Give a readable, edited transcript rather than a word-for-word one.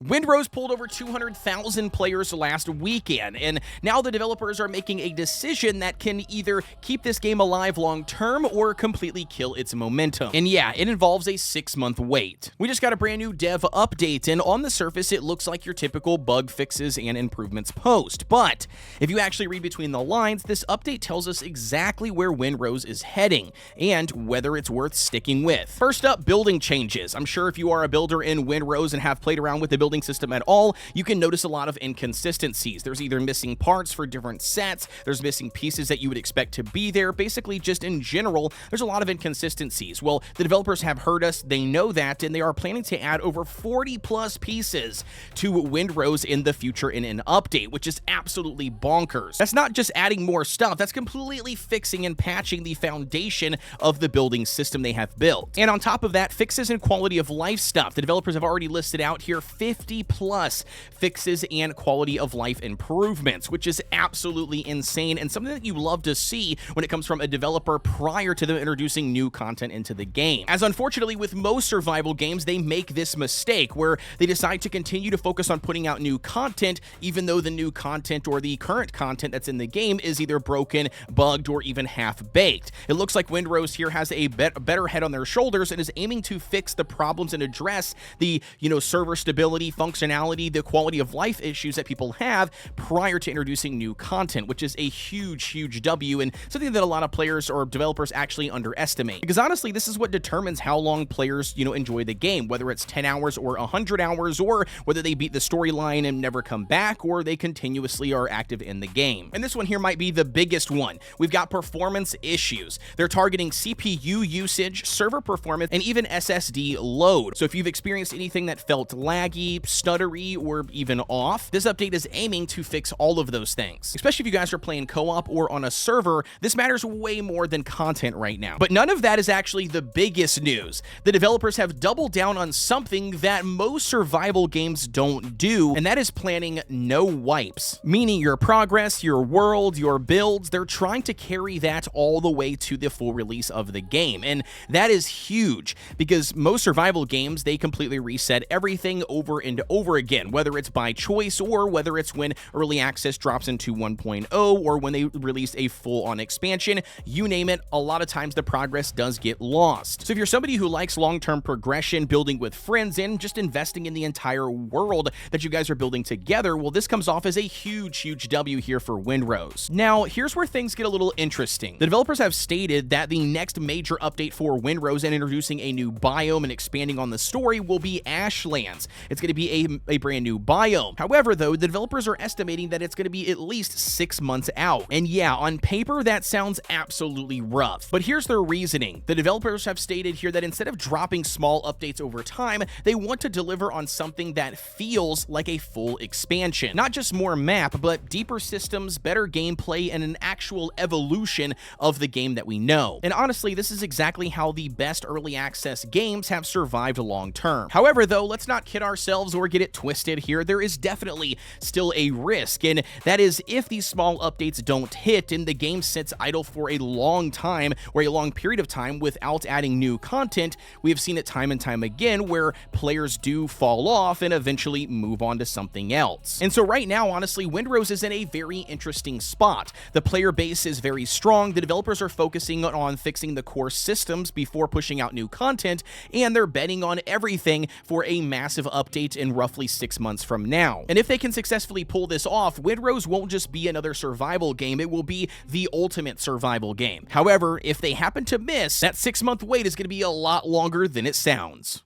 Windrose pulled over 200,000 players last weekend, and now the developers are making a decision that can either keep this game alive long-term or completely kill its momentum. And yeah, it involves a 6-month wait. We just got a brand new dev update, and on the surface, it looks like your typical bug fixes and improvements post. But if you actually read between the lines, this update tells us exactly where Windrose is heading and whether it's worth sticking with. First up, building changes. I'm sure if you are a builder in Windrose and have played around with the building system at all, you can notice a lot of inconsistencies. There's either missing parts for different sets, there's missing pieces that you would expect to be there. Basically, just in general, there's a lot of inconsistencies. Well, the developers have heard us, they know that, and they are planning to add over 40 plus pieces to Windrose in the future in an update, which is absolutely bonkers. That's not just adding more stuff, that's completely fixing and patching the foundation of the building system they have built. And on top of that, fixes and quality of life stuff. The developers have already listed out here 50 plus fixes and quality of life improvements, which is absolutely insane and something that you love to see when it comes from a developer prior to them introducing new content into the game. As unfortunately with most survival games, they make this mistake where they decide to continue to focus on putting out new content even though the new content or the current content that's in the game is either broken, bugged, or even half-baked. It looks like Windrose here has a better head on their shoulders and is aiming to fix the problems and address the, server stability, functionality, the quality of life issues that people have prior to introducing new content, which is a huge W and something that a lot of players or developers actually underestimate. Because honestly, this is what determines how long players, enjoy the game, whether it's 10 hours or 100 hours, or whether they beat the storyline and never come back, or they continuously are active in the game. And this one here might be the biggest one. We've got performance issues. They're targeting CPU usage, server performance, and even SSD load. So if you've experienced anything that felt laggy, stuttery, or even off, this update is aiming to fix all of those things. Especially if you guys are playing co-op or on a server, this matters way more than content right now. But none of that is actually the biggest news. The developers have doubled down on something that most survival games don't do, and that is planning no wipes. Meaning your progress, your world, your builds, they're trying to carry that all the way to the full release of the game. And that is huge because most survival games, they completely reset everything over and over again, whether it's by choice or whether it's when early access drops into 1.0 or when they release a full-on expansion. You name it, a lot of times the progress does get lost. So if you're somebody who likes long-term progression, building with friends, and just investing in the entire world that you guys are building together, well, this comes off as a huge W here for Windrose. Now, here's where things get a little interesting. The developers have stated that the next major update for Windrose and introducing a new biome and expanding on the story will be Ashlands. It's going to be a brand new biome. However, though, the developers are estimating that it's going to be at least 6 months out. And yeah, on paper, that sounds absolutely rough. But here's their reasoning. The developers have stated here that instead of dropping small updates over time, they want to deliver on something that feels like a full expansion. Not just more map, but deeper systems, better gameplay, and an actual evolution of the game that we know. And honestly, this is exactly how the best early access games have survived long term. However, though, let's not kid ourselves or get it twisted here. There is definitely still a risk, and that is if these small updates don't hit and the game sits idle for a long time or a long period of time without adding new content. We have seen it time and time again where players do fall off and eventually move on to something else. And so right now, honestly, Windrose is in a very interesting spot. The player base is very strong. The developers are focusing on fixing the core systems before pushing out new content, and they're betting on everything for a massive update in roughly 6 months from now. And if they can successfully pull this off, Windrose won't just be another survival game, it will be the ultimate survival game. However, if they happen to miss, that 6-month wait is going to be a lot longer than it sounds.